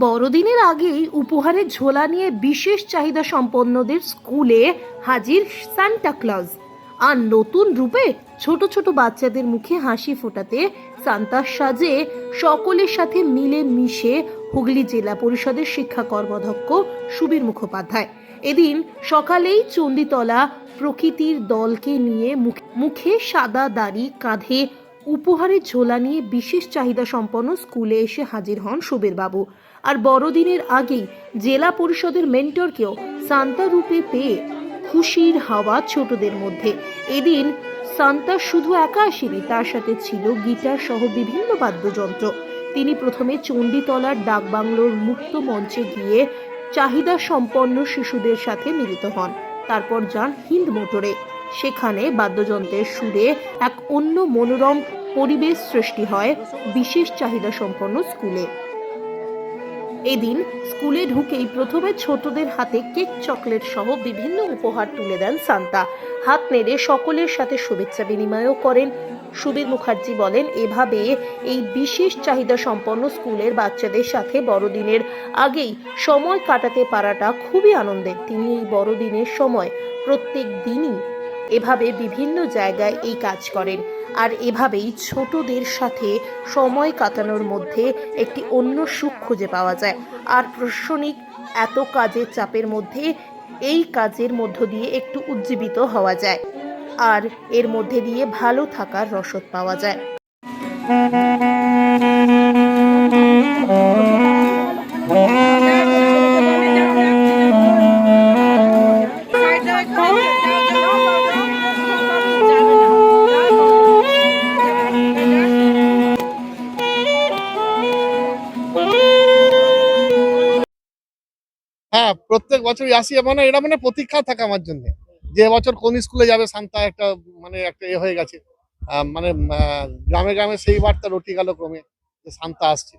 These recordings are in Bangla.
বড়দিনের আগেই উপহারের ঝোলা নিয়ে বিশেষ চাহিদা সম্পন্নদের স্কুলে হাজির সান্টা ক্লজ। আর নতুন রূপে ছোট ছোট বাচ্চাদের মুখে হাসি ফোটাতে সান্তার সাজে সকলের সাথে মিলে মিশে হুগলি জেলা পরিষদের শিক্ষা কর্মাধ্যক্ষ সুবীর মুখোপাধ্যায় এদিন সকালেই চণ্ডীতলা প্রকৃতির দলকে নিয়ে মুখে সাদা দাড়ি, কাঁধে উপহারের ঝোলা নিয়ে বিশেষ চাহিদা সম্পন্ন স্কুলে এসে হাজির হন সুবীরবাবু। আর বড়দিনের আগেই জেলা পরিষদের মেন্টরকেও সান্তা রূপে পেয়ে খুশির হাওয়া ছোটদের মধ্যে। এদিন সান্তা শুধু একা আসেনি, তার সাথে ছিল গিটার সহ বিভিন্ন বাদ্যযন্ত্র। তিনি প্রথমে চণ্ডীতলার ডাকবাংলোর মুক্ত মঞ্চে গিয়ে চাহিদা সম্পন্ন শিশুদের সাথে মিলিত হন। তারপর যান হিন্দ মোটরে। সেখানে বাদ্যযন্ত্রের সুরে এক অন্য মনোরম পরিবেশ সৃষ্টি হয় বিশেষ চাহিদা সম্পন্ন স্কুলে। এদিন স্কুলে ঢুকেই প্রথমে ছোটদের হাতে কেক, চকলেট সহ বিভিন্ন উপহার তুলে দেন সান্তা। হাত নেড়ে সকলের সাথে শুভেচ্ছা বিনিময়ও করেন। সুবীর মুখার্জি বলেন, এভাবে এই বিশেষ চাহিদা সম্পন্ন স্কুলের বাচ্চাদের সাথে বড়দিনের আগেই সময় কাটাতে পারাটা খুবই আনন্দের। তিনি এই বড়দিনের সময় প্রত্যেক দিনই এভাবে বিভিন্ন জায়গায় এই কাজ করেন। আর এভাবেই ছোটদের সাথে সময় কাটানোর মধ্যে একটি অন্য সুখ খুঁজে পাওয়া যায়। আর প্রশাসনিক এত কাজের চাপের মধ্যে এই কাজের মধ্য দিয়ে একটু উজ্জীবিত হওয়া যায়, আর এর মধ্যে দিয়ে ভালো থাকার রসদ পাওয়া যায়। হ্যাঁ, প্রত্যেক বছরই আসি। মানে এটা মানে প্রতীক্ষা থাকে আমার জন্য যে এবছর কোন স্কুলে যাবে সান্তা, একটা মানে একটা হয়ে গেছে। মানে গ্রামে গ্রামে সেই বার্তা রটি গেল ক্রমে যে সান্তা আসছে।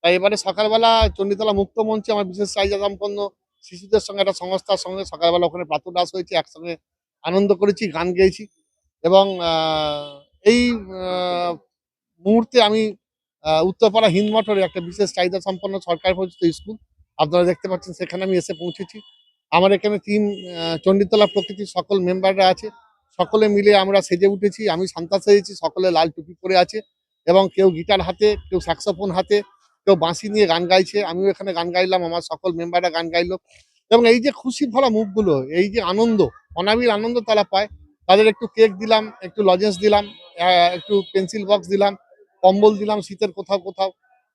তাই এবারে সকালবেলা চণ্ডীতলা মুক্ত মঞ্চে আমার বিশেষ চাহিদা সম্পন্ন শিশুদের সঙ্গে একটা সংস্থার সঙ্গে সকালবেলা ওখানে প্রাতঃরাশ হয়েছে, একসঙ্গে আনন্দ করেছি, গান গেয়েছি। এবং এই মুহূর্তে আমি উত্তরপাড়া হিন্দ মোটরে একটা বিশেষ চাহিদা সম্পন্ন সরকার পরিচিত স্কুল আপনারা দেখতে পাচ্ছেন, সেখানে আমি এসে পৌঁছেছি। আমার এখানে টিম চণ্ডীতলা প্রকৃতির সকল মেম্বাররা আছে। সকলে মিলে আমরা সেজে উঠেছি। আমি সান্তা সেজেছি, সকলে লাল টুপি পরে আছে এবং কেউ গিটার হাতে, কেউ স্যাক্সোফোন হাতে, কেউ বাঁশি নিয়ে গান গাইছে। আমিও এখানে গান গাইলাম, আমার সকল মেম্বাররা গান গাইলো। এবং এই যে খুশি ভরা মুখগুলো, এই যে আনন্দ, অনাবিল আনন্দ তারা পায়। তাদের একটু কেক দিলাম, একটু লজেন্স দিলাম, একটু পেন্সিল বক্স দিলাম, কম্বল দিলাম শীতের কোথাও কোথাও।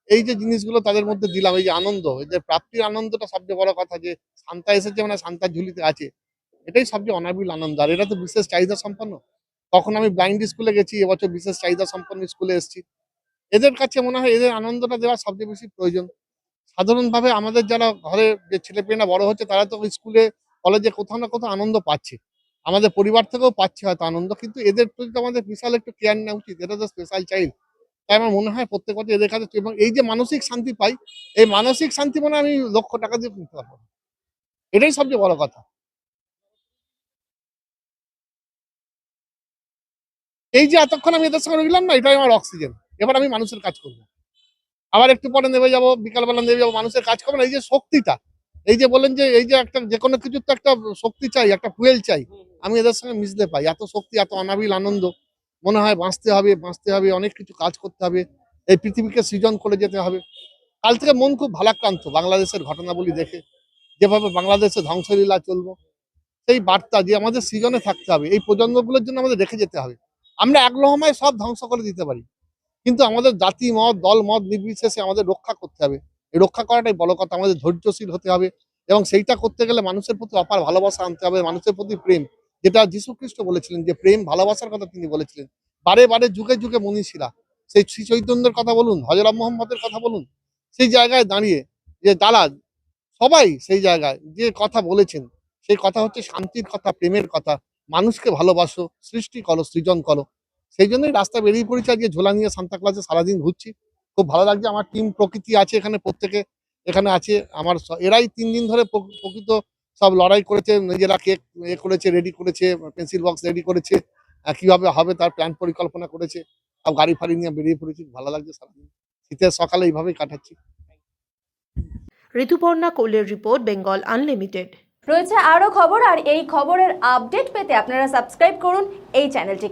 এই যে জিনিসগুলো তাদের মধ্যে দিলাম, এই যে আনন্দ, এই যে প্রাপ্তির আনন্দটা সবচেয়ে বড় কথা, যে সান্তা এসেছে মানে সান্তার ঝুলিতে আছে, এটাই সবচেয়ে অনাবিল আনন্দ। আর এটা তো বিশেষ চাহিদা সম্পন্ন। তখন আমি ব্লাইন্ড স্কুলে গেছি, এবছর বিশেষ চাহিদা সম্পন্ন স্কুলে এসেছি। এদের কাছে মনে হয় এদের আনন্দটা দেওয়া সবচেয়ে বেশি প্রয়োজন। সাধারণভাবে আমাদের যারা ঘরে যে ছেলেমেয়েরা বড় হচ্ছে, তারা তো স্কুলে কলেজে কোথাও না কোথাও আনন্দ পাচ্ছে, আমাদের পরিবার থেকেও পাচ্ছে হয়তো আনন্দ, কিন্তু এদের প্রতি তো আমাদের বিশাল একটু কেয়ার নেওয়া উচিত। এটা তো স্পেশাল চাইল্ড। তাই আমার মনে হয় প্রত্যেক বছর এদের কাছে, এবং এই যে মানসিক শান্তি পাই, এই মানসিক শান্তি মানে আমি লক্ষ টাকা দিয়ে কিনতে পারবো না। এটাই সবচেয়ে বড় কথা। এই যে এতক্ষণ আমি এদের সঙ্গে রইলাম না, এটাই আমার অক্সিজেন। এবার আমি মানুষের কাজ করবো। আবার একটু পরে নেমে যাবো, বিকালবেলা নেমে যাবো, মানুষের কাজ করবো না। এই যে শক্তিটা, এই যে বলেন যে এই যে একটা যে কোনো কিছুর তো একটা শক্তি চাই, একটা ফুয়েল চাই। আমি এদের সঙ্গে মিশতে পাই, এত শক্তি, এত অনাবিল আনন্দ। মনে হয় বাঁচতে হবে, বাঁচতে হবে, অনেক কিছু কাজ করতে হবে, এই পৃথিবীকে সৃজন করে যেতে হবে। কাল থেকে মন খুব ভারাক্রান্ত বাংলাদেশের ঘটনাবলী দেখে, যেভাবে বাংলাদেশে ধ্বংসলীলা চলবো, সেই বার্তা যে আমাদের সৃজনে থাকতে হবে, এই প্রজন্মগুলোর জন্য আমাদের রেখে যেতে হবে। আমরা এক লহমায় সব ধ্বংস করে দিতে পারি, কিন্তু আমাদের জাতি মত, দল মত নির্বিশেষে আমাদের রক্ষা করতে হবে। এই রক্ষা করাটাই বড় কথা। আমাদের ধৈর্যশীল হতে হবে এবং সেইটা করতে গেলে মানুষের প্রতি অপার ভালোবাসা আনতে হবে, মানুষের প্রতি প্রেম, যেটা যীশু খ্রিস্ট বলেছিলেন, যে প্রেম ভালোবাসার কথা তিনি বলেছিলেন। বারে বারে যুগে যুগে মনীষীরা, সেই শ্রী চৈতন্যের কথা বলুন, হযরত মুহাম্মদের কথা বলুন, সেই জায়গায় দাঁড়িয়ে যে তারা সবাই সেই জায়গায় যে কথা বলেছেন, সেই কথা হচ্ছে শান্তির কথা, প্রেমের কথা। মানুষকে ভালোবাসো, সৃষ্টি করো, সৃজন করো। সেই জন্যই রাস্তায় বেরিয়ে পড়েছি, আজকে ঝোলা নিয়ে সান্তা ক্লজে সারাদিন ঘুরছি। খুব ভালো লাগছে। আমার টিম প্রকৃতি আছে এখানে, প্রত্যেকে এখানে আছে। আমার এরাই ৩ দিন ধরে প্রকৃত সব লড়াই করেছে, নিজেরা কেক করেছে, রেডি করেছে, পেন্সিল বক্স রেডি করেছে, কিভাবে হবে তার প্ল্যান পরিকল্পনা করেছে। সব গাড়ি ফাড়ি নিয়ে বেরিয়ে পড়েছি, ভালো লাগছে সারাদিন। শীতের সকালে এইভাবেই কাটাচ্ছি। ঋতুপর্ণা কোলের রিপোর্ট, বেঙ্গল আনলিমিটেড। রয়েছে আরও খবর, আর এই খবরের আপডেট পেতে আপনারা সাবস্ক্রাইব করুন এই চ্যানেলটিকে।